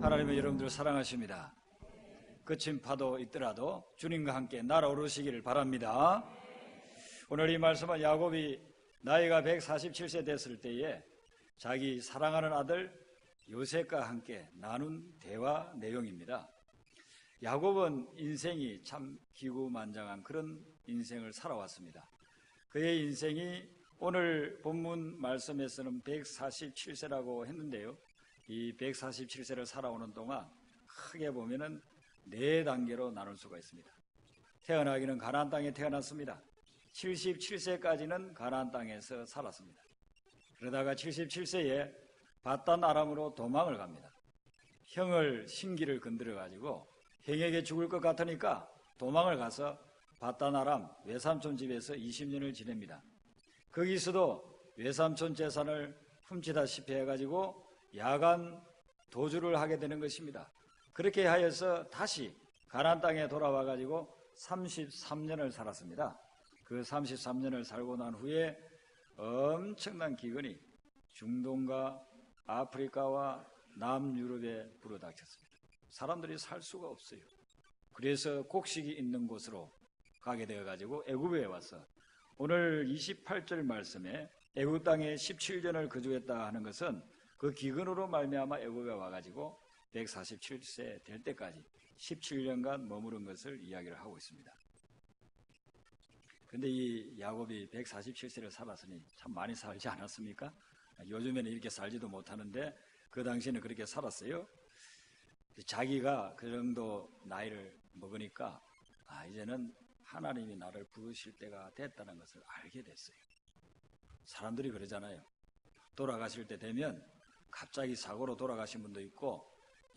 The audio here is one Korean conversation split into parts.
하나님은 여러분들을 사랑하십니다. 거친 파도 있더라도 주님과 함께 날아오르시기를 바랍니다. 오늘 이 말씀은 야곱이 나이가 147세 됐을 때에 자기 사랑하는 아들 요셉과 함께 나눈 대화 내용입니다. 야곱은 인생이 참 기구만장한 그런 인생을 살아왔습니다. 그의 인생이 오늘 본문 말씀에서는 147세라고 했는데요, 이 147세를 살아오는 동안 크게 보면은 4단계로 나눌 수가 있습니다. 태어나기는 가나안 땅에 태어났습니다. 77세까지는 가나안 땅에서 살았습니다. 그러다가 77세에 밧단 아람으로 도망을 갑니다. 형을 신기를 건드려 가지고 형에게 죽을 것 같으니까 도망을 가서 밧단 아람 외삼촌 집에서 20년을 지냅니다. 거기서도 외삼촌 재산을 훔치다시피 해가지고 야간 도주를 하게 되는 것입니다. 그렇게 하여서 다시 가나안 땅에 돌아와 가지고 33년을 살았습니다. 그 33년을 살고 난 후에 엄청난 기근이 중동과 아프리카와 남유럽에 불어닥쳤습니다. 사람들이 살 수가 없어요. 그래서 곡식이 있는 곳으로 가게 되어 가지고 애굽에 와서 오늘 28절 말씀에 애굽 땅에 17년을 거주했다 하는 것은 그 기근으로 말미암아 애굽에 와가지고 147세 될 때까지 17년간 머무른 것을 이야기를 하고 있습니다. 그런데 이 야곱이 147세를 살았으니 참 많이 살지 않았습니까? 요즘에는 이렇게 살지도 못하는데 그 당시에는 그렇게 살았어요. 자기가 그 정도 나이를 먹으니까 이제는 하나님이 나를 부르실 때가 됐다는 것을 알게 됐어요. 사람들이 그러잖아요. 돌아가실 때 되면 갑자기 사고로 돌아가신 분도 있고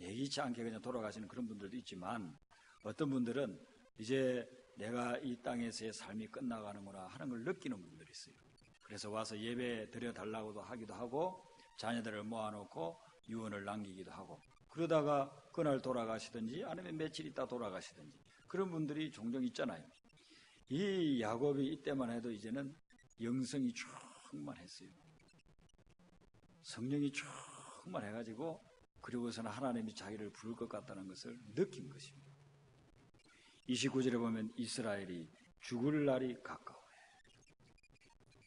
예기치 않게 그냥 돌아가시는 그런 분들도 있지만, 어떤 분들은 이제 내가 이 땅에서의 삶이 끝나가는구나 하는 걸 느끼는 분들이 있어요. 그래서 와서 예배 드려달라고도 하기도 하고 자녀들을 모아놓고 유언을 남기기도 하고, 그러다가 그날 돌아가시든지 아니면 며칠 있다 돌아가시든지 그런 분들이 종종 있잖아요. 이 야곱이 이때만 해도 이제는 영성이 충만했어요. 성령이 충만해가지고 그리고서는 하나님이 자기를 부를 것 같다는 것을 느낀 것입니다. 29절에 보면 이스라엘이 죽을 날이 가까워요.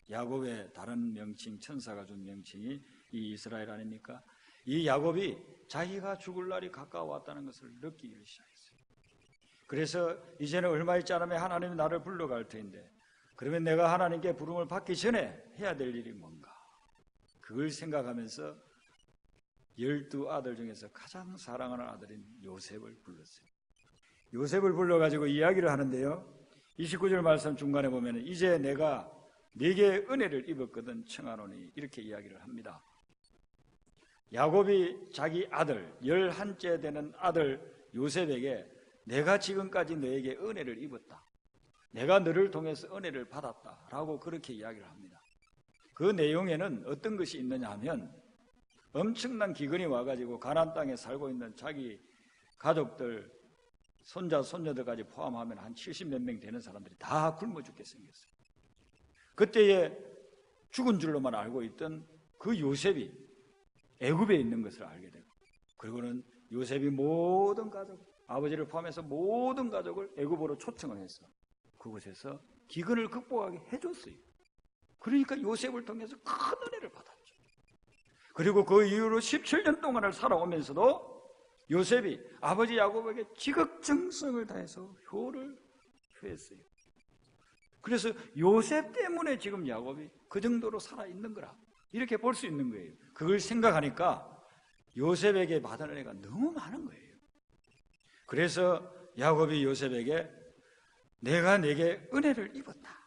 야곱의 다른 명칭, 천사가 준 명칭이 이 이스라엘 아닙니까? 이 야곱이 자기가 죽을 날이 가까워왔다는 것을 느끼기 시작했어요. 그래서 이제는 얼마 있지 않으면 하나님이 나를 불러갈 텐데, 그러면 내가 하나님께 부름을 받기 전에 해야 될 일이 뭔가, 그걸 생각하면서 12아들 중에서 가장 사랑하는 아들인 요셉을 불렀어요. 요셉을 불러가지고 이야기를 하는데요, 29절 말씀 중간에 보면 이제 내가 네게 은혜를 입었거든 청하노니, 이렇게 이야기를 합니다. 야곱이 자기 아들 11째 되는 아들 요셉에게 내가 지금까지 너에게 은혜를 입었다, 내가 너를 통해서 은혜를 받았다 라고 그렇게 이야기를 합니다. 그 내용에는 어떤 것이 있느냐 하면, 엄청난 기근이 와가지고 가나안 땅에 살고 있는 자기 가족들, 손자 손녀들까지 포함하면 한 70몇 명 되는 사람들이 다 굶어 죽게 생겼어요. 그때에 죽은 줄로만 알고 있던 그 요셉이 애굽에 있는 것을 알게 되고, 그리고는 요셉이 모든 가족, 아버지를 포함해서 모든 가족을 애굽으로 초청을 해서 그곳에서 기근을 극복하게 해줬어요. 그러니까 요셉을 통해서 큰 은혜를 받았죠. 그리고 그 이후로 17년 동안을 살아오면서도 요셉이 아버지 야곱에게 지극정성을 다해서 효를 표했어요. 그래서 요셉 때문에 지금 야곱이 그 정도로 살아있는 거라, 이렇게 볼 수 있는 거예요. 그걸 생각하니까 요셉에게 받은 은혜가 너무 많은 거예요. 그래서 야곱이 요셉에게 내가 내게 은혜를 입었다,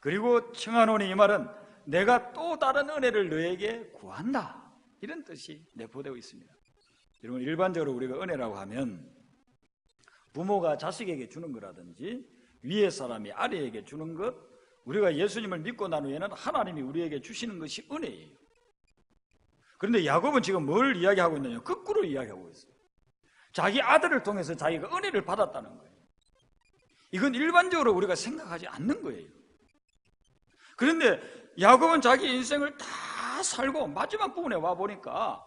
그리고 청하노니, 이 말은 내가 또 다른 은혜를 너에게 구한다, 이런 뜻이 내포되어 있습니다. 여러분, 일반적으로 우리가 은혜라고 하면 부모가 자식에게 주는 거라든지 위의 사람이 아래에게 주는 것, 우리가 예수님을 믿고 난 후에는 하나님이 우리에게 주시는 것이 은혜예요. 그런데 야곱은 지금 뭘 이야기하고 있느냐, 거꾸로 이야기하고 있어요. 자기 아들을 통해서 자기가 은혜를 받았다는 거예요. 이건 일반적으로 우리가 생각하지 않는 거예요. 그런데 야곱은 자기 인생을 다 살고 마지막 부분에 와보니까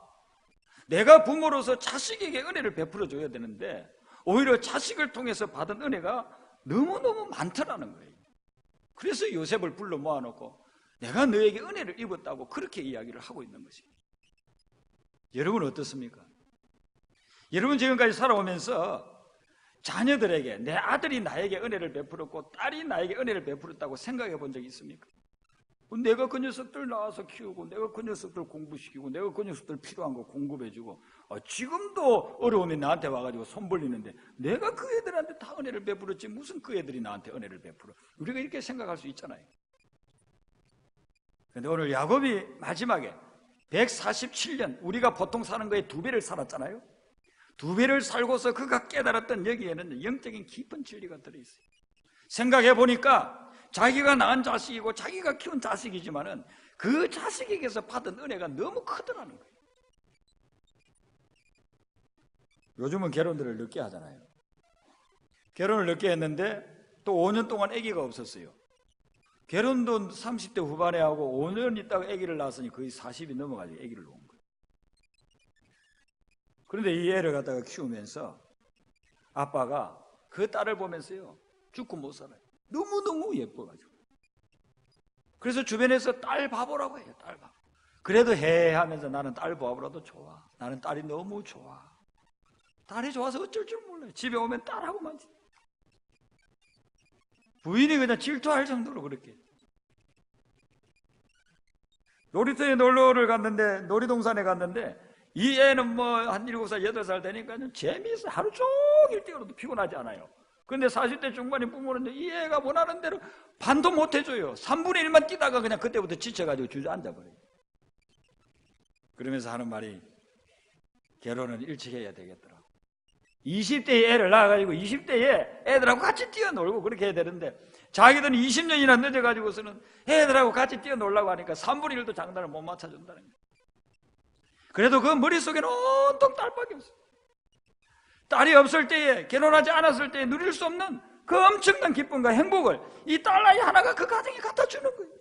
내가 부모로서 자식에게 은혜를 베풀어 줘야 되는데 오히려 자식을 통해서 받은 은혜가 너무너무 많더라는 거예요. 그래서 요셉을 불러 모아놓고 내가 너에게 은혜를 입었다고 그렇게 이야기를 하고 있는 것입니다. 여러분 어떻습니까? 여러분 지금까지 살아오면서 자녀들에게 내 아들이 나에게 은혜를 베풀었고 딸이 나에게 은혜를 베풀었다고 생각해 본 적이 있습니까? 내가 그 녀석들 낳아서 키우고 내가 그 녀석들 공부시키고 내가 그 녀석들 필요한 거 공급해주고 지금도 어려움이 나한테 와가지고 손 벌리는데 내가 그 애들한테 다 은혜를 베풀었지 무슨 그 애들이 나한테 은혜를 베풀어. 우리가 이렇게 생각할 수 있잖아요. 그런데 오늘 야곱이 마지막에 147년 우리가 보통 사는 거에 2배를 살았잖아요. 2배를 살고서 그가 깨달았던 여기에는 영적인 깊은 진리가 들어있어요. 생각해 보니까 자기가 낳은 자식이고 자기가 키운 자식이지만은 그 자식에게서 받은 은혜가 너무 크더라는 거예요. 요즘은 결혼들을 늦게 하잖아요. 결혼을 늦게 했는데 또 5년 동안 아기가 없었어요. 결혼도 30대 후반에 하고 5년 있다가 아기를 낳았으니 거의 40이 넘어가지고 아기를 놓은 거예요. 그런데 이 애를 갖다가 키우면서 아빠가 그 딸을 보면서요 죽고 못 살아요. 너무너무 예뻐가지고. 그래서 주변에서 딸 바보라고 해요. 딸 바보. 그래도 하면서 나는 딸 바보라도 좋아. 나는 딸이 너무 좋아. 딸이 좋아서 어쩔 줄 몰라요. 집에 오면 딸하고만. 부인이 그냥 질투할 정도로 그렇게. 놀이터에 놀러를 갔는데 놀이동산에 갔는데 이 애는 뭐 한 7살, 8살 되니까 재미있어. 하루 종일 뛰어도 피곤하지 않아요. 그런데 40대 중반인 부모는 이 애가 원하는 대로 반도 못 해줘요. 3분의 1만 뛰다가 그냥 그때부터 지쳐가지고 주저앉아버려요. 그러면서 하는 말이 결혼은 일찍 해야 되겠더라. 20대에 애를 낳아가지고 20대에 애들하고 같이 뛰어놀고 그렇게 해야 되는데 자기들은 20년이나 늦어가지고서는 애들하고 같이 뛰어놀라고 하니까 3분의 1도 장단을 못 맞춰준다는 거예요. 그래도 그 머릿속에는 온통 딸밖에 없어요. 딸이 없을 때에, 결혼하지 않았을 때에 누릴 수 없는 그 엄청난 기쁨과 행복을 이 딸아이 하나가 그 가정에 갖다 주는 거예요.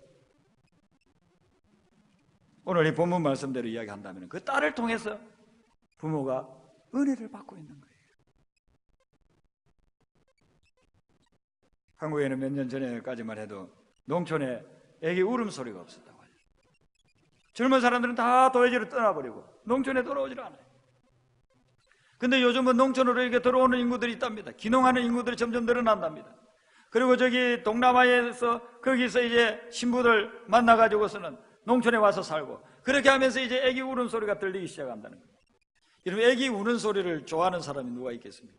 오늘 이 본문 말씀대로 이야기한다면 그 딸을 통해서 부모가 은혜를 받고 있는 거예요. 한국에는 몇 년 전에까지만 해도 농촌에 애기 울음소리가 없었다고 하죠. 젊은 사람들은 다 도시로 떠나버리고 농촌에 돌아오질 않아요. 근데 요즘은 농촌으로 이렇게 들어오는 인구들이 있답니다. 귀농하는 인구들이 점점 늘어난답니다. 그리고 저기 동남아에서 거기서 이제 신부들 만나가지고서는 농촌에 와서 살고 그렇게 하면서 이제 애기 우는 소리가 들리기 시작한다는 거예요. 여러분 애기 우는 소리를 좋아하는 사람이 누가 있겠습니까?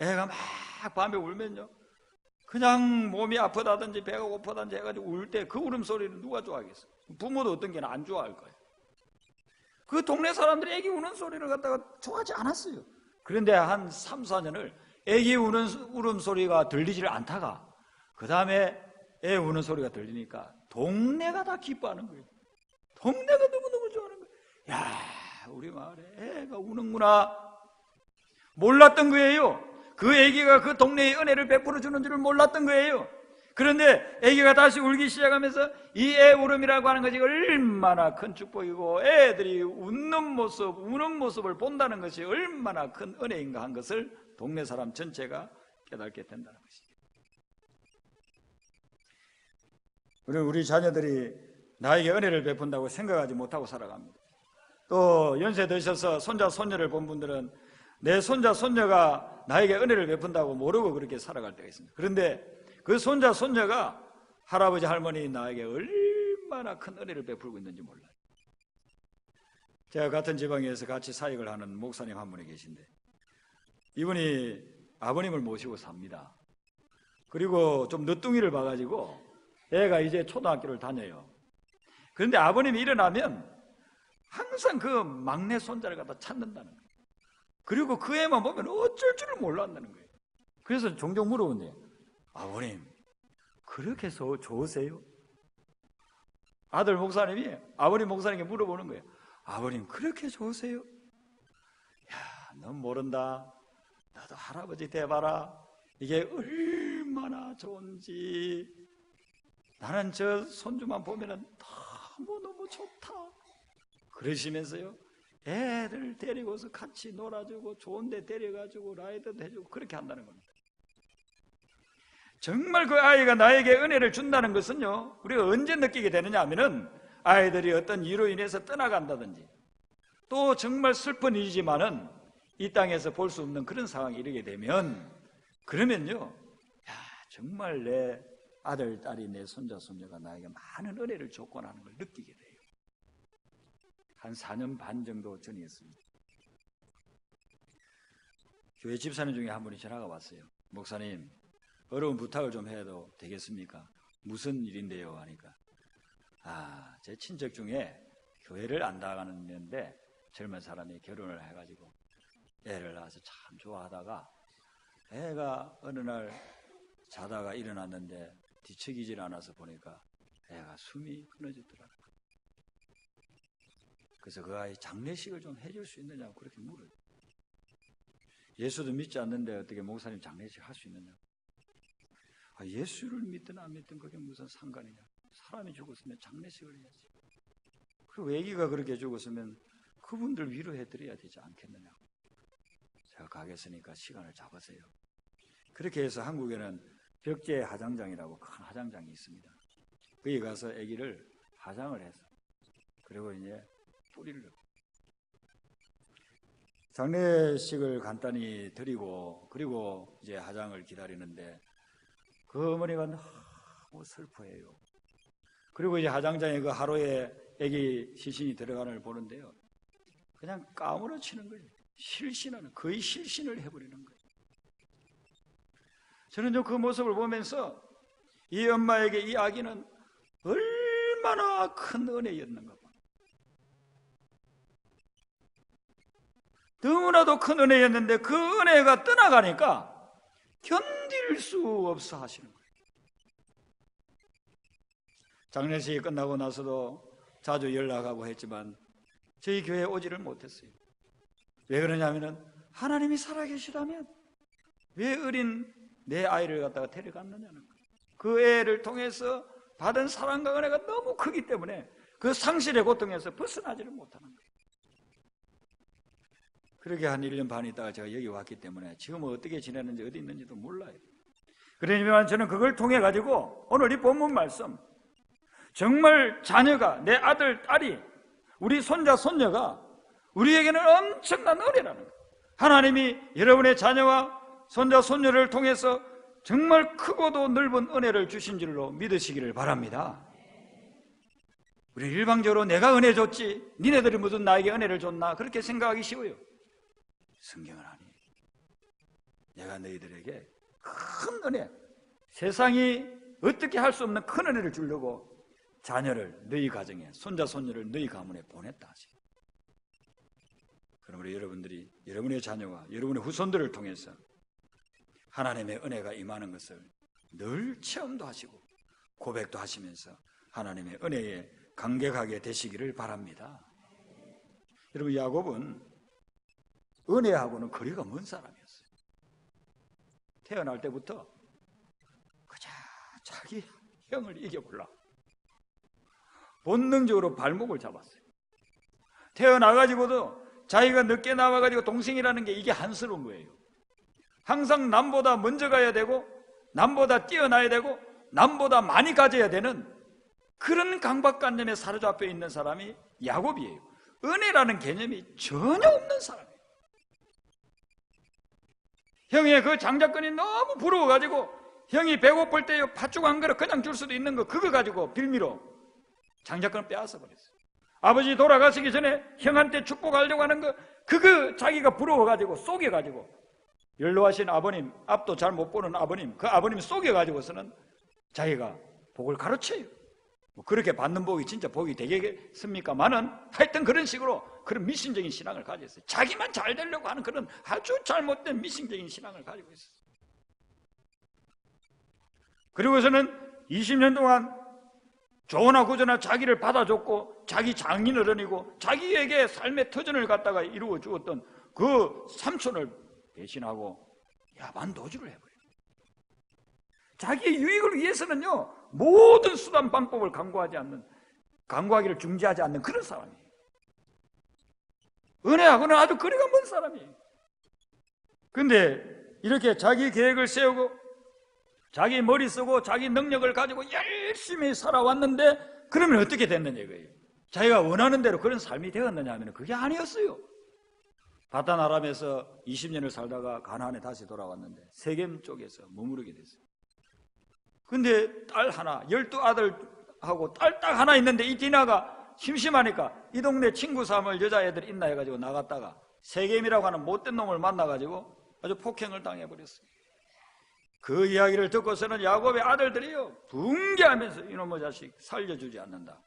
애가 막 밤에 울면요 그냥 몸이 아프다든지 배가 고프다든지 해가지고 울 때 그 울음소리를 누가 좋아하겠어요? 부모도 어떤 게는 안 좋아할 거예요. 그 동네 사람들이 애기 우는 소리를 갖다가 좋아하지 않았어요. 그런데 한 3, 4년을 애기 우는 울음소리가 들리지를 않다가 그 다음에 애 우는 소리가 들리니까 동네가 다 기뻐하는 거예요. 동네가 너무너무 좋아하는 거예요. 야, 우리 마을에 애가 우는구나. 몰랐던 거예요. 그 애기가 그 동네에 은혜를 베풀어 주는 줄을 몰랐던 거예요. 그런데 애기가 다시 울기 시작하면서 이 애 울음이라고 하는 것이 얼마나 큰 축복이고 애들이 웃는 모습, 우는 모습을 본다는 것이 얼마나 큰 은혜인가 한 것을 동네 사람 전체가 깨닫게 된다는 것입니다. 우리 자녀들이 나에게 은혜를 베푼다고 생각하지 못하고 살아갑니다. 또 연세 드셔서 손자, 손녀를 본 분들은 내 손자, 손녀가 나에게 은혜를 베푼다고 모르고 그렇게 살아갈 때가 있습니다. 그런데 그 손자, 손녀가 할아버지, 할머니 나에게 얼마나 큰 은혜를 베풀고 있는지 몰라요. 제가 같은 지방에서 같이 사역을 하는 목사님 한 분이 계신데 이분이 아버님을 모시고 삽니다. 그리고 좀 늦둥이를 봐가지고 애가 이제 초등학교를 다녀요. 그런데 아버님이 일어나면 항상 그 막내 손자를 갖다 찾는다는 거예요. 그리고 그 애만 보면 어쩔 줄을 몰랐다는 거예요. 그래서 종종 물어본대요. 아버님, 그렇게 좋으세요? 아들 목사님이 아버님 목사님께 물어보는 거예요. 아버님, 그렇게 좋으세요? 야, 넌 모른다. 나도 할아버지 돼봐라. 이게 얼마나 좋은지. 나는 저 손주만 보면 너무너무 좋다. 그러시면서요, 애들 데리고서 같이 놀아주고 좋은 데 데려가지고 라이드도 해주고 그렇게 한다는 겁니다. 정말 그 아이가 나에게 은혜를 준다는 것은요, 우리가 언제 느끼게 되느냐 하면은 아이들이 어떤 이유로 인해서 떠나간다든지 또 정말 슬픈 일이지만은 이 땅에서 볼 수 없는 그런 상황에 이르게 되면, 그러면요, 야, 정말 내 아들, 딸이, 내 손자, 손녀가 나에게 많은 은혜를 줬구나 하는 걸 느끼게 돼요. 한 4년 반 정도 전이었습니다. 교회 집사님 중에 한 분이 전화가 왔어요. 목사님, 어려운 부탁을 좀 해도 되겠습니까? 무슨 일인데요? 하니까, 제 친척 중에 교회를 안 나가는데 젊은 사람이 결혼을 해가지고 애를 낳아서 참 좋아하다가 애가 어느 날 자다가 일어났는데 뒤척이질 않아서 보니까 애가 숨이 끊어지더라고요. 그래서 그 아이 장례식을 좀 해줄 수 있느냐고 그렇게 물어요. 예수도 믿지 않는데 어떻게 목사님 장례식 할 수 있느냐고. 예수를 믿든 안 믿든 그게 무슨 상관이냐. 사람이 죽었으면 장례식을 해야지. 그리고 애기가 그렇게 죽었으면 그분들 위로해드려야 되지 않겠느냐고. 제가 가겠으니까 시간을 잡으세요. 그렇게 해서 한국에는 벽제 화장장이라고 큰 화장장이 있습니다. 거기 가서 아기를 화장을 해서 그리고 이제 뿌리려고. 장례식을 간단히 드리고 그리고 이제 화장을 기다리는데 그 어머니가 너무 슬퍼해요. 그리고 이제 화장장에 그 하루에 아기 시신이 들어가는 걸 보는데요, 그냥 까무러치는 거예요. 실신하는, 거의 실신을 해버리는 거예요. 저는 그 모습을 보면서 이 엄마에게 이 아기는 얼마나 큰 은혜였는가 봐. 너무나도 큰 은혜였는데 그 은혜가 떠나가니까 견딜 수 없어 하시는 거예요. 장례식이 끝나고 나서도 자주 연락하고 했지만 저희 교회에 오지를 못했어요. 왜 그러냐면은 하나님이 살아계시다면 왜 어린 내 아이를 갖다가 데려갔느냐는 거예요. 그 애를 통해서 받은 사랑과 은혜가 너무 크기 때문에 그 상실의 고통에서 벗어나지를 못하는 거예요. 그렇게 한 1년 반 있다가 제가 여기 왔기 때문에 지금 어떻게 지내는지 어디 있는지도 몰라요. 그러면 저는 그걸 통해 가지고 오늘 이 본문 말씀, 정말 자녀가, 내 아들, 딸이, 우리 손자, 손녀가 우리에게는 엄청난 은혜라는 거예요. 하나님이 여러분의 자녀와 손자, 손녀를 통해서 정말 크고도 넓은 은혜를 주신 줄로 믿으시기를 바랍니다. 우리 일방적으로 내가 은혜 줬지 니네들이 무슨 나에게 은혜를 줬나 그렇게 생각하기 쉬워요. 성경은 아니에요. 내가 너희들에게 큰 은혜, 세상이 어떻게 할 수 없는 큰 은혜를 주려고 자녀를 너희 가정에, 손자, 손녀를 너희 가문에 보냈다 하시고, 그럼 우리 여러분들이 여러분의 자녀와 여러분의 후손들을 통해서 하나님의 은혜가 임하는 것을 늘 체험도 하시고 고백도 하시면서 하나님의 은혜에 감격하게 되시기를 바랍니다. 여러분, 야곱은 은혜하고는 거리가 먼 사람이었어요. 태어날 때부터 그저 자기 형을 이겨보려고 본능적으로 발목을 잡았어요. 태어나가지고도 자기가 늦게 나와가지고 동생이라는 게 이게 한스러운 거예요. 항상 남보다 먼저 가야 되고 남보다 뛰어나야 되고 남보다 많이 가져야 되는 그런 강박관념에 사로잡혀 있는 사람이 야곱이에요. 은혜라는 개념이 전혀 없는 사람이에요. 형의 그 장자권이 너무 부러워가지고 형이 배고플 때 팥죽 한 그릇 그냥 줄 수도 있는 거 그거 가지고 빌미로 장자권을 빼앗아 버렸어요. 아버지 돌아가시기 전에 형한테 축복하려고 하는 거 그거 자기가 부러워가지고 속여가지고 연로하신 아버님, 앞도 잘 못 보는 아버님, 그 아버님 속여가지고서는 자기가 복을 가르쳐요. 뭐 그렇게 받는 복이 진짜 복이 되겠습니까만은 하여튼 그런 식으로 그런 미신적인 신앙을 가지고 있어요. 자기만 잘 되려고 하는 그런 아주 잘못된 미신적인 신앙을 가지고 있어요. 그리고서는 20년 동안 조나 구조나 자기를 받아줬고 자기 장인어른이고 자기에게 삶의 터전을 갖다가 이루어 주었던 그 삼촌을 배신하고 야만 도주를 해버려요. 자기의 유익을 위해서는요 모든 수단 방법을 강구하기를 중지하지 않는 그런 사람이에요. 은혜하고는 아주 거리가 먼 사람이에요. 근데 이렇게 자기 계획을 세우고 자기 머리 쓰고 자기 능력을 가지고 열심히 살아왔는데 그러면 어떻게 됐느냐 이거예요. 자기가 원하는 대로 그런 삶이 되었느냐 하면 그게 아니었어요. 바단 아람에서 20년을 살다가 가나안에 다시 돌아왔는데 세겜 쪽에서 머무르게 됐어요. 근데 딸 하나, 12아들하고 딸 딱 하나 있는데 이 디나가 심심하니까 이 동네 친구 삼을 여자애들 있나 해가지고 나갔다가 세겜이라고 하는 못된 놈을 만나가지고 아주 폭행을 당해버렸어요. 그 이야기를 듣고서는 야곱의 아들들이요 붕괴하면서 이놈의 자식 살려주지 않는다.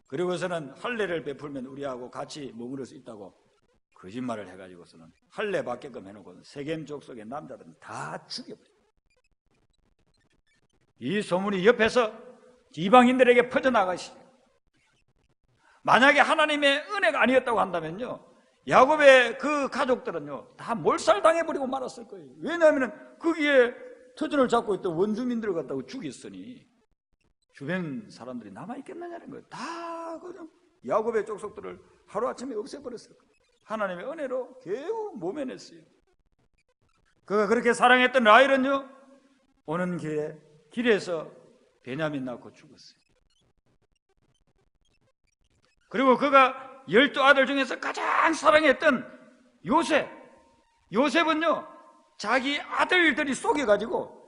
그리고서는 할례를 베풀면 우리하고 같이 머무를 수 있다고 거짓말을 해가지고서는 할례 받게끔 해놓고 세겜 족속의 남자들은 다 죽여버려요. 이 소문이 옆에서 이방인들에게 퍼져나가시죠. 만약에 하나님의 은혜가 아니었다고 한다면요 야곱의 그 가족들은요 다 몰살당해버리고 말았을 거예요. 왜냐하면 거기에 터전을 잡고 있던 원주민들을 갖다가 죽였으니 주변 사람들이 남아있겠느냐는 거예요. 다 그냥 야곱의 족속들을 하루아침에 없애버렸어요. 하나님의 은혜로 겨우 모면했어요. 그가 그렇게 사랑했던 라헬은요 오는 길에서 베냐민 낳고 죽었어요. 그리고 그가 12아들 중에서 가장 사랑했던 요셉은요 자기 아들들이 속여가지고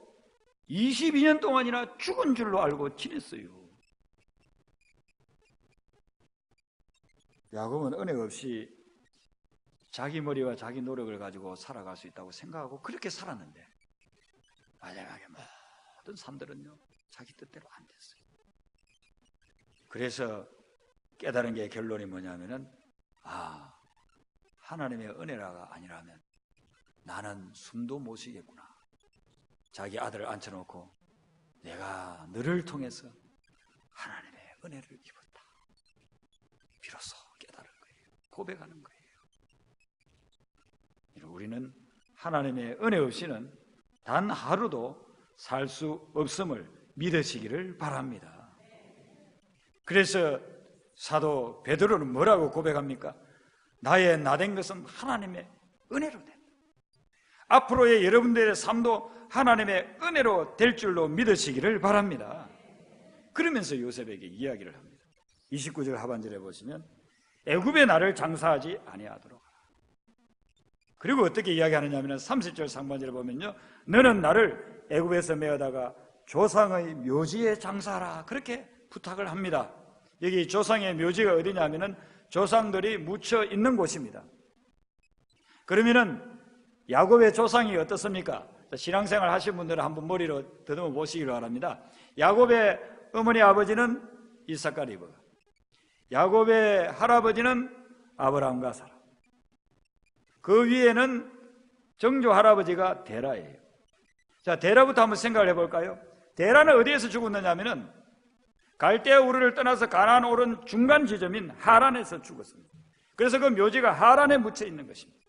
22년 동안이나 죽은 줄로 알고 지냈어요. 야곱은 은혜 없이 자기 머리와 자기 노력을 가지고 살아갈 수 있다고 생각하고 그렇게 살았는데 마지막에 모든 산들은요 자기 뜻대로 안 됐어요. 그래서 깨달은 게 결론이 뭐냐면은 하나님의 은혜가 아니라면 나는 숨도 못 쉬겠구나. 자기 아들을 앉혀놓고 내가 너를 통해서 하나님의 은혜를 입었다. 비로소 깨달은 거예요. 고백하는 거예요. 우리는 하나님의 은혜 없이는 단 하루도 살 수 없음을 믿으시기를 바랍니다. 그래서 사도 베드로는 뭐라고 고백합니까? 나의 나된 것은 하나님의 은혜로 된다. 앞으로의 여러분들의 삶도 하나님의 은혜로 될 줄로 믿으시기를 바랍니다. 그러면서 요셉에게 이야기를 합니다. 29절 하반절에 보시면 애굽의 나를 장사하지 아니하도록 하라. 그리고 어떻게 이야기하느냐 하면 30절 상반절에 보면요 너는 나를 애굽에서 메어다가 조상의 묘지에 장사하라 그렇게 부탁을 합니다. 여기 조상의 묘지가 어디냐 하면은 조상들이 묻혀 있는 곳입니다. 그러면은 야곱의 조상이 어떻습니까? 신앙생활 하신 분들은 한번 머리로 더듬어 보시기를 바랍니다. 야곱의 어머니 아버지는 이삭과 리브가, 야곱의 할아버지는 아브라함과 사라, 그 위에는 정조 할아버지가 데라예요. 자, 데라부터 한번 생각을 해볼까요? 데라는 어디에서 죽었느냐 하면은 갈대아 우르를 떠나서 가나안 오른 중간 지점인 하란에서 죽었습니다. 그래서 그 묘지가 하란에 묻혀 있는 것입니다.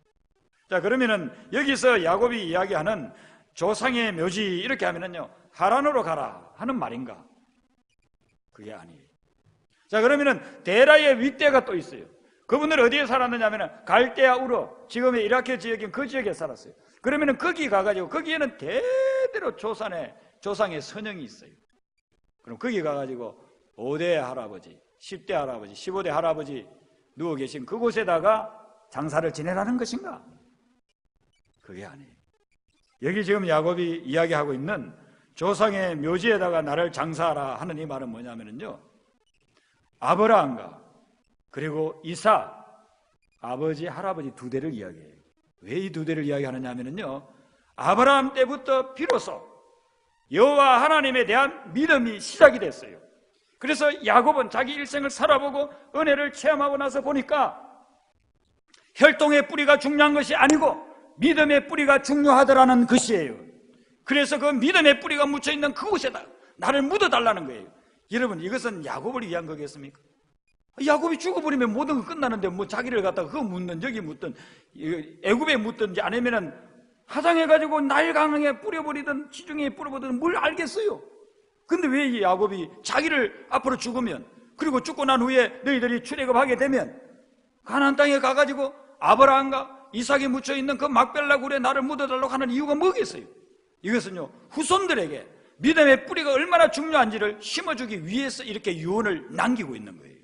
자, 그러면은 여기서 야곱이 이야기하는 조상의 묘지 이렇게 하면은요 하란으로 가라 하는 말인가? 그게 아니에요. 자, 그러면은 데라의 윗대가 또 있어요. 그분들 어디에 살았느냐 하면은 갈대아 우르, 지금의 이라크 지역인 그 지역에 살았어요. 그러면은 거기 가가지고 거기에는 대대로 조상의 선영이 있어요. 그럼 거기 가가지고 5대 할아버지, 10대 할아버지, 15대 할아버지 누워 계신 그곳에다가 장사를 지내라는 것인가? 그게 아니에요. 여기 지금 야곱이 이야기하고 있는 조상의 묘지에다가 나를 장사하라 하는 이 말은 뭐냐면요 아브라함과 그리고 이삭, 아버지, 할아버지 두 대를 이야기해요. 왜 이 두 대를 이야기하느냐 하면요 아브라함 때부터 비로소 여호와 하나님에 대한 믿음이 시작이 됐어요. 그래서 야곱은 자기 일생을 살아보고 은혜를 체험하고 나서 보니까 혈통의 뿌리가 중요한 것이 아니고 믿음의 뿌리가 중요하더라는 것이에요. 그래서 그 믿음의 뿌리가 묻혀있는 그곳에다 나를 묻어달라는 거예요. 여러분, 이것은 야곱을 위한 거겠습니까? 야곱이 죽어버리면 모든 거 끝나는데 뭐 자기를 갖다가 그거 묻든 여기 묻든 애굽에 묻든지 아니면은 화장해가지고 나일강에 뿌려버리든 지중해에 뿌려버리든 뭘 알겠어요. 근데 왜 이 야곱이 자기를 앞으로 죽으면, 그리고 죽고 난 후에 너희들이 출애굽하게 되면 가나안 땅에 가가지고 아브라함과 이삭이 묻혀있는 그 막벨라 굴에 나를 묻어달라고 하는 이유가 뭐겠어요? 이것은요, 후손들에게 믿음의 뿌리가 얼마나 중요한지를 심어주기 위해서 이렇게 유언을 남기고 있는 거예요.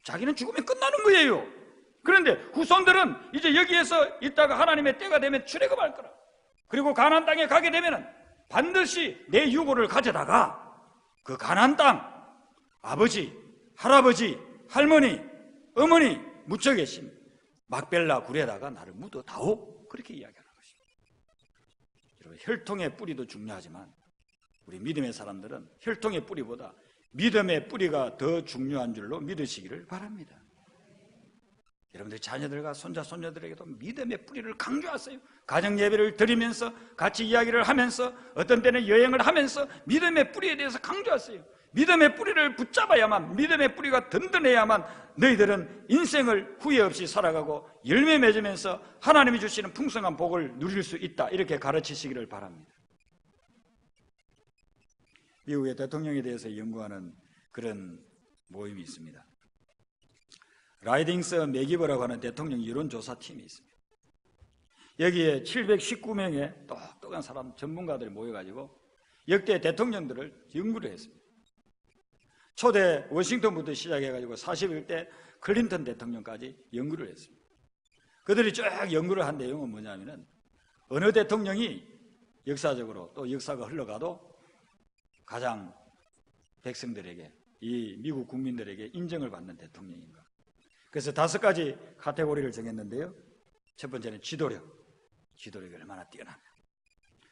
자기는 죽으면 끝나는 거예요. 그런데 후손들은 이제 여기에서 있다가 하나님의 때가 되면 출애굽할 거라. 그리고 가나안 땅에 가게 되면 반드시 내 유고를 가져다가 그 가나안 땅 아버지, 할아버지, 할머니, 어머니 묻혀 계신 막벨라 굴에다가 나를 묻어다오, 그렇게 이야기하는 것입니다. 여러분, 혈통의 뿌리도 중요하지만 우리 믿음의 사람들은 혈통의 뿌리보다 믿음의 뿌리가 더 중요한 줄로 믿으시기를 바랍니다. 여러분들 자녀들과 손자, 손녀들에게도 믿음의 뿌리를 강조하세요. 가정 예배를 드리면서 같이 이야기를 하면서 어떤 때는 여행을 하면서 믿음의 뿌리에 대해서 강조하세요. 믿음의 뿌리를 붙잡아야만, 믿음의 뿌리가 든든해야만 너희들은 인생을 후회 없이 살아가고 열매 맺으면서 하나님이 주시는 풍성한 복을 누릴 수 있다, 이렇게 가르치시기를 바랍니다. 미국의 대통령에 대해서 연구하는 그런 모임이 있습니다. 라이딩스 매기버라고 하는 대통령 여론조사팀이 있습니다. 여기에 719명의 똑똑한 사람, 전문가들이 모여가지고 역대 대통령들을 연구를 했습니다. 초대 워싱턴부터 시작해가지고 41대 클린턴 대통령까지 연구를 했습니다. 그들이 쭉 연구를 한 내용은 뭐냐면은 어느 대통령이 역사적으로 또 역사가 흘러가도 가장 백성들에게, 이 미국 국민들에게 인정을 받는 대통령인가. 그래서 5가지 카테고리를 정했는데요. 첫 번째는 지도력이 얼마나 뛰어나냐.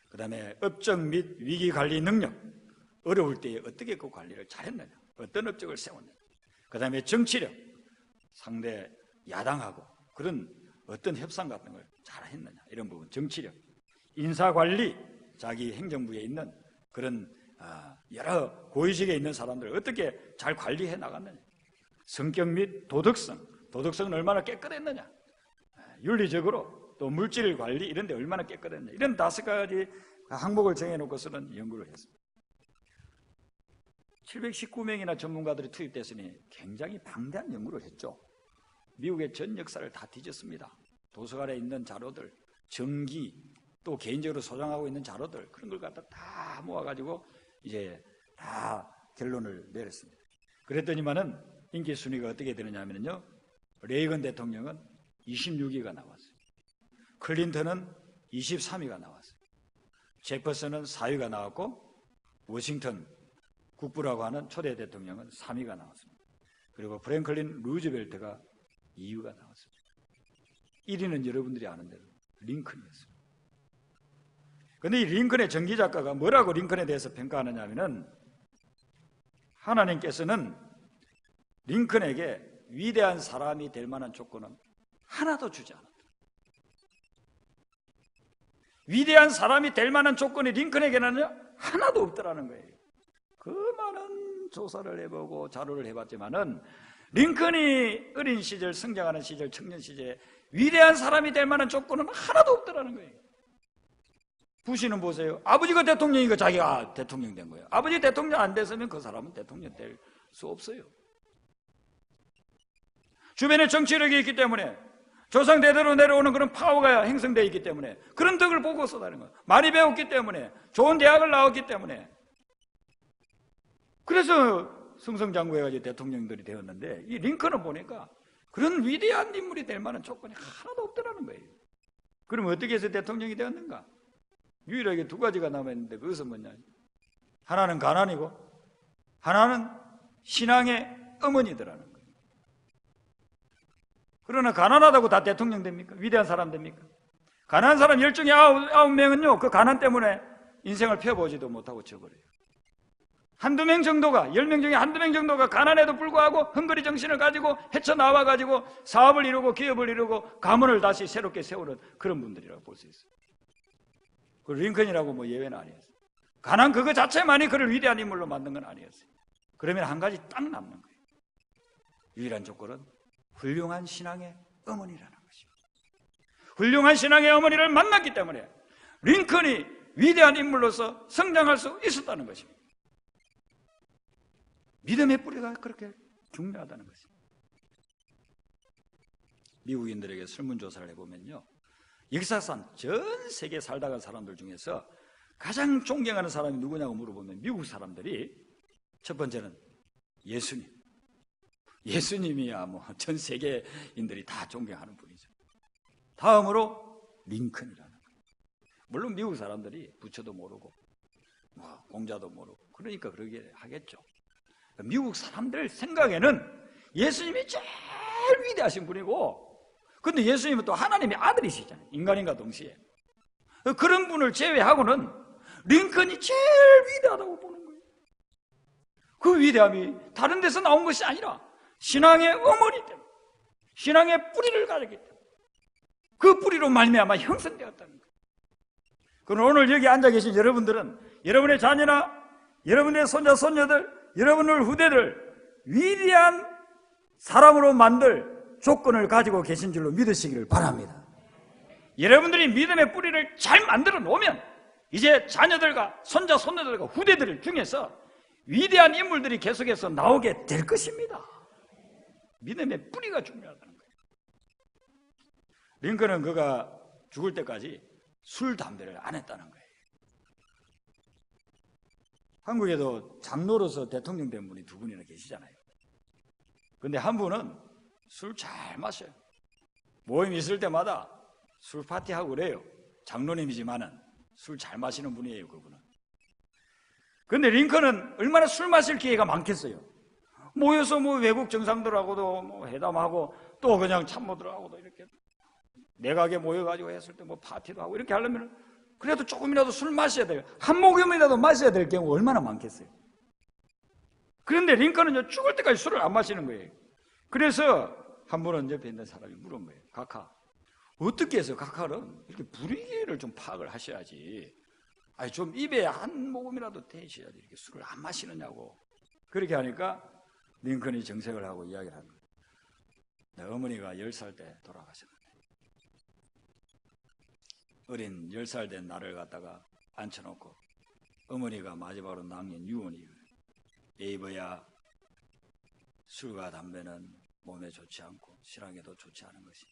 그 다음에 업적 및 위기관리 능력, 어려울 때에 어떻게 그 관리를 잘했느냐, 어떤 업적을 세웠느냐. 그 다음에 정치력, 상대 야당하고 그런 어떤 협상 같은 걸 잘했느냐, 이런 부분. 정치력, 인사관리, 자기 행정부에 있는 그런 여러 고위직에 있는 사람들을 어떻게 잘 관리해 나갔느냐. 성격 및 도덕성은 얼마나 깨끗했느냐, 윤리적으로 또 물질 관리 이런 데 얼마나 깨끗했느냐, 이런 5가지 항목을 정해놓고서는 연구를 했습니다. 719명이나 전문가들이 투입됐으니 굉장히 방대한 연구를 했죠. 미국의 전 역사를 다 뒤졌습니다. 도서관에 있는 자료들, 정기, 또 개인적으로 소장하고 있는 자료들, 그런 걸 갖다 다 모아가지고 이제 다 결론을 내렸습니다. 그랬더니만은 인기 순위가 어떻게 되느냐 하면요, 레이건 대통령은 26위가 나왔어요. 클린턴은 23위가 나왔어요. 제퍼슨은 4위가 나왔고, 워싱턴 국부라고 하는 초대 대통령은 3위가 나왔습니다. 그리고 프랭클린 루즈벨트가 2위가 나왔습니다. 1위는 여러분들이 아는 대로 링컨이었습니다. 그런데 이 링컨의 전기작가가 뭐라고 링컨에 대해서 평가하느냐 하면은, 하나님께서는 링컨에게 위대한 사람이 될 만한 조건은 하나도 주지 않았다. 위대한 사람이 될 만한 조건이 링컨에게는 하나도 없더라는 거예요. 그 많은 조사를 해보고 자료를 해봤지만은 링컨이 어린 시절, 성장하는 시절, 청년 시절에 위대한 사람이 될 만한 조건은 하나도 없더라는 거예요. 부시는 보세요. 아버지가 대통령이고 자기가 대통령 된 거예요. 아버지 대통령 안 됐으면 그 사람은 대통령 될 수 없어요. 주변에 정치력이 있기 때문에, 조상대대로 내려오는 그런 파워가 형성되어 있기 때문에, 그런 덕을 보고 쏟아낸 거예요. 많이 배웠기 때문에, 좋은 대학을 나왔기 때문에. 그래서 승승장구해가지고 대통령들이 되었는데, 이 링컨을 보니까 그런 위대한 인물이 될 만한 조건이 하나도 없더라는 거예요. 그럼 어떻게 해서 대통령이 되었는가? 유일하게 2가지가 남아있는데, 그것은 뭐냐? 하나는 가난이고 하나는 신앙의 어머니더라는 거예요. 그러나 가난하다고 다 대통령 됩니까? 위대한 사람 됩니까? 가난한 사람 10중에 9명은요 그 가난 때문에 인생을 펴보지도 못하고 져버려요. 1-2명 정도가, 10명 중에 1-2명 정도가 가난에도 불구하고 헝거리 정신을 가지고 헤쳐나와가지고 사업을 이루고 기업을 이루고 가문을 다시 새롭게 세우는 그런 분들이라고 볼 수 있어요. 그 링컨이라고 뭐 예외는 아니었어요. 가난 그거 자체만이 그를 위대한 인물로 만든 건 아니었어요. 그러면 한 가지 딱 남는 거예요. 유일한 조건은 훌륭한 신앙의 어머니라는 것입니다. 훌륭한 신앙의 어머니를 만났기 때문에 링컨이 위대한 인물로서 성장할 수 있었다는 것입니다. 믿음의 뿌리가 그렇게 중요하다는 것입니다. 미국인들에게 설문조사를 해보면요, 역사상 전 세계에 살다 간 사람들 중에서 가장 존경하는 사람이 누구냐고 물어보면 미국 사람들이 첫 번째는 예수님. 예수님이야 뭐 전 세계인들이 다 존경하는 분이죠. 다음으로 링컨이라는 거예요. 물론 미국 사람들이 부처도 모르고 뭐 공자도 모르고 그러니까 그러게 하겠죠. 미국 사람들 생각에는 예수님이 제일 위대하신 분이고, 근데 예수님은 또 하나님의 아들이시잖아요. 인간인과 동시에. 그런 분을 제외하고는 링컨이 제일 위대하다고 보는 거예요. 그 위대함이 다른 데서 나온 것이 아니라 신앙의 어머니 때문에, 신앙의 뿌리를 가졌기 때문에, 그 뿌리로 말미암아 형성되었다는 거예요. 그럼 오늘 여기 앉아 계신 여러분들은 여러분의 자녀나 여러분의 손자 손녀들, 여러분의 후대들 위대한 사람으로 만들 조건을 가지고 계신 줄로 믿으시기를 바랍니다. 여러분들이 믿음의 뿌리를 잘 만들어 놓으면 이제 자녀들과 손자 손녀들과 후대들 중에서 위대한 인물들이 계속해서 나오게 될 것입니다. 믿음의 뿌리가 중요하다는 거예요. 링컨은 그가 죽을 때까지 술, 담배를 안 했다는 거예요. 한국에도 장로로서 대통령 된 분이 두 분이나 계시잖아요. 근데 한 분은 술 잘 마셔요. 모임 있을 때마다 술 파티하고 그래요. 장로님이지만은 술 잘 마시는 분이에요, 그분은. 근데 링컨은 얼마나 술 마실 기회가 많겠어요. 모여서 뭐 외국 정상들하고도 뭐 회담하고 또 그냥 참모들하고도 이렇게 내각에 모여가지고 했을 때 뭐 파티도 하고 이렇게 하려면 그래도 조금이라도 술 마셔야 돼요. 한 모금이라도 마셔야 될 경우 얼마나 많겠어요. 그런데 링컨은 죽을 때까지 술을 안 마시는 거예요. 그래서 한 번은 옆에 있는 사람이 물은 거예요. 각하, 어떻게 해서 각하는 이렇게 분위기를 좀 파악을 하셔야지, 아니 좀 입에 한 모금이라도 대셔야지 이렇게 술을 안 마시느냐고. 그렇게 하니까 링컨이 정색을 하고 이야기를 한 거예요. 내 어머니가 10살 때 돌아가셨는데 어린 10살 된 나를 갖다가 앉혀놓고 어머니가 마지막으로 남긴 유언이, 에이버야, 술과 담배는 몸에 좋지 않고 신앙에도 좋지 않은 것이,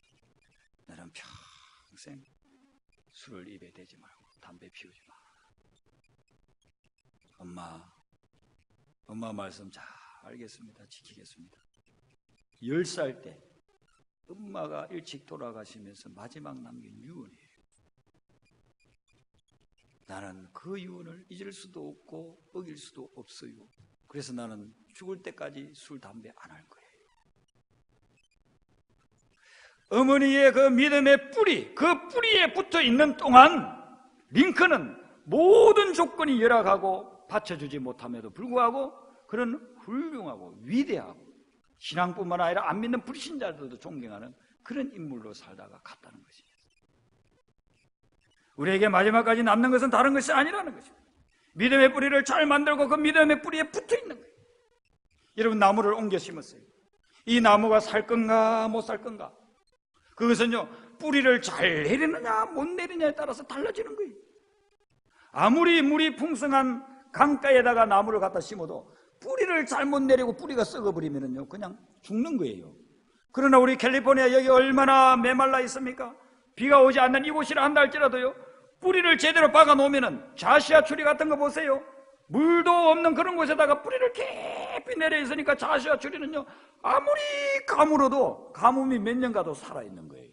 너는 평생 술을 입에 대지 말고 담배 피우지 마. 엄마 말씀 잘 알겠습니다. 지키겠습니다. 10살 때 엄마가 일찍 돌아가시면서 마지막 남긴 유언이에요. 나는 그 유언을 잊을 수도 없고 어길 수도 없어요. 그래서 나는 죽을 때까지 술, 담배 안 할 거예요. 어머니의 그 믿음의 뿌리, 그 뿌리에 붙어 있는 동안 링컨은 모든 조건이 열악하고 받쳐주지 못함에도 불구하고 그런 훌륭하고 위대하고 신앙뿐만 아니라 안 믿는 불신자들도 존경하는 그런 인물로 살다가 갔다는 것입니다. 우리에게 마지막까지 남는 것은 다른 것이 아니라는 것입니다. 믿음의 뿌리를 잘 만들고 그 믿음의 뿌리에 붙어 있는 거예요. 여러분, 나무를 옮겨 심었어요. 이 나무가 살 건가 못 살 건가, 그것은요 뿌리를 잘 내리느냐 못 내리느냐에 따라서 달라지는 거예요. 아무리 물이 풍성한 강가에다가 나무를 갖다 심어도 뿌리를 잘못 내리고 뿌리가 썩어버리면요 그냥 죽는 거예요. 그러나 우리 캘리포니아 여기 얼마나 메말라 있습니까? 비가 오지 않는 이곳이라 한다 할지라도요 뿌리를 제대로 박아 놓으면은 자시아 추리 같은 거 보세요. 물도 없는 그런 곳에다가 뿌리를 깊이 내려 있으니까 자시아 추리는요 아무리 가물어도 가뭄이 몇 년 가도 살아있는 거예요.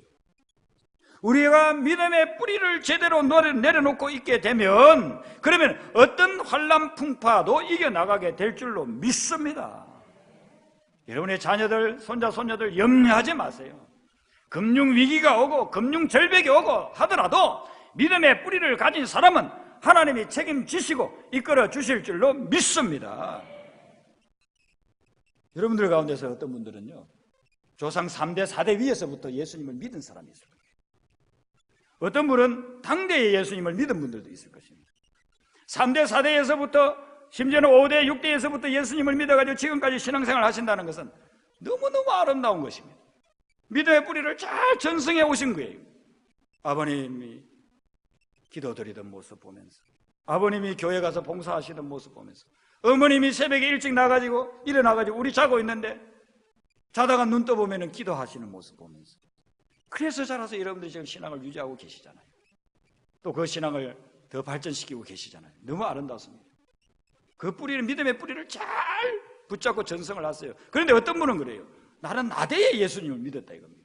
우리가 믿음의 뿌리를 제대로 내려놓고 있게 되면 그러면 어떤 환난 풍파도 이겨나가게 될 줄로 믿습니다. 여러분의 자녀들, 손자, 손녀들 염려하지 마세요. 금융위기가 오고 금융절벽이 오고 하더라도 믿음의 뿌리를 가진 사람은 하나님이 책임지시고 이끌어 주실 줄로 믿습니다. 여러분들 가운데서 어떤 분들은요 조상 3대, 4대 위에서부터 예수님을 믿은 사람이 있을 거예요. 어떤 분은 당대의 예수님을 믿은 분들도 있을 것입니다. 3대, 4대에서부터 심지어는 5대, 6대에서부터 예수님을 믿어가지고 지금까지 신앙생활을 하신다는 것은 너무너무 아름다운 것입니다. 믿음의 뿌리를 잘 전승해 오신 거예요. 아버님이 기도드리던 모습 보면서, 아버님이 교회 가서 봉사하시던 모습 보면서, 어머님이 새벽에 일찍 나가지고 일어나가지고 우리 자고 있는데 자다가 눈 떠보면 기도하시는 모습 보면서, 그래서 자라서 여러분들이 지금 신앙을 유지하고 계시잖아요. 또 그 신앙을 더 발전시키고 계시잖아요. 너무 아름답습니다. 그 뿌리는, 믿음의 뿌리를 잘 붙잡고 전승을 하세요. 그런데 어떤 분은 그래요. 나는 나대에 예수님을 믿었다 이겁니다.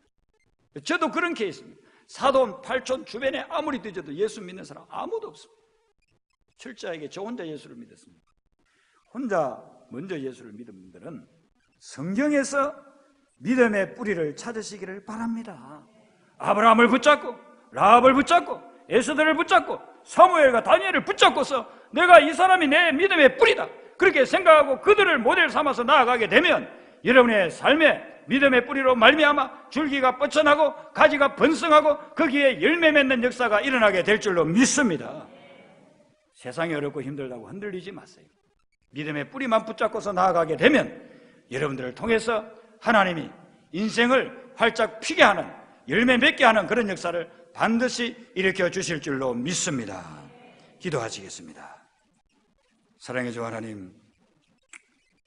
저도 그런 케이스입니다. 사돈, 팔촌 주변에 아무리 뒤져도 예수 믿는 사람 아무도 없습니다. 철저하게 저 혼자 예수를 믿었습니다. 혼자 먼저 예수를 믿은 분들은 성경에서 믿음의 뿌리를 찾으시기를 바랍니다. 아브라함을 붙잡고, 라합을 붙잡고, 에스더를 붙잡고, 사무엘과 다니엘을 붙잡고서 내가 이 사람이 내 믿음의 뿌리다, 그렇게 생각하고 그들을 모델 삼아서 나아가게 되면 여러분의 삶에 믿음의 뿌리로 말미암아 줄기가 뻗쳐나고 가지가 번성하고 거기에 열매 맺는 역사가 일어나게 될 줄로 믿습니다. 세상이 어렵고 힘들다고 흔들리지 마세요. 믿음의 뿌리만 붙잡고서 나아가게 되면 여러분들을 통해서 하나님이 인생을 활짝 피게 하는, 열매 맺게 하는 그런 역사를 반드시 일으켜 주실 줄로 믿습니다. 기도하시겠습니다. 사랑의 주 하나님,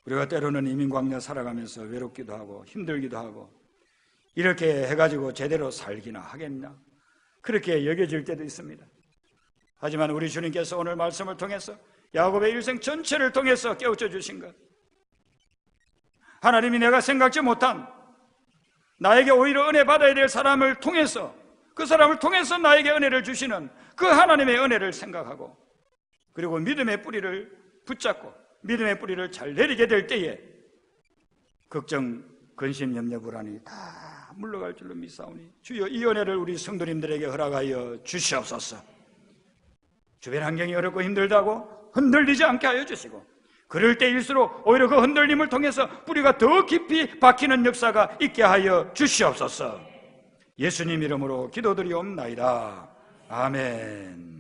우리가 때로는 이민광야 살아가면서 외롭기도 하고 힘들기도 하고 이렇게 해가지고 제대로 살기나 하겠나, 그렇게 여겨질 때도 있습니다. 하지만 우리 주님께서 오늘 말씀을 통해서 야곱의 일생 전체를 통해서 깨우쳐 주신 것, 하나님이 내가 생각지 못한 나에게 오히려 은혜 받아야 될 사람을 통해서, 그 사람을 통해서 나에게 은혜를 주시는 그 하나님의 은혜를 생각하고, 그리고 믿음의 뿌리를 붙잡고 믿음의 뿌리를 잘 내리게 될 때에 걱정, 근심, 염려, 불안이 다 물러갈 줄로 믿사오니 주여 이 은혜를 우리 성도님들에게 허락하여 주시옵소서. 주변 환경이 어렵고 힘들다고 흔들리지 않게 하여 주시고, 그럴 때일수록 오히려 그 흔들림을 통해서 뿌리가 더 깊이 박히는 역사가 있게 하여 주시옵소서. 예수님 이름으로 기도드리옵나이다. 아멘.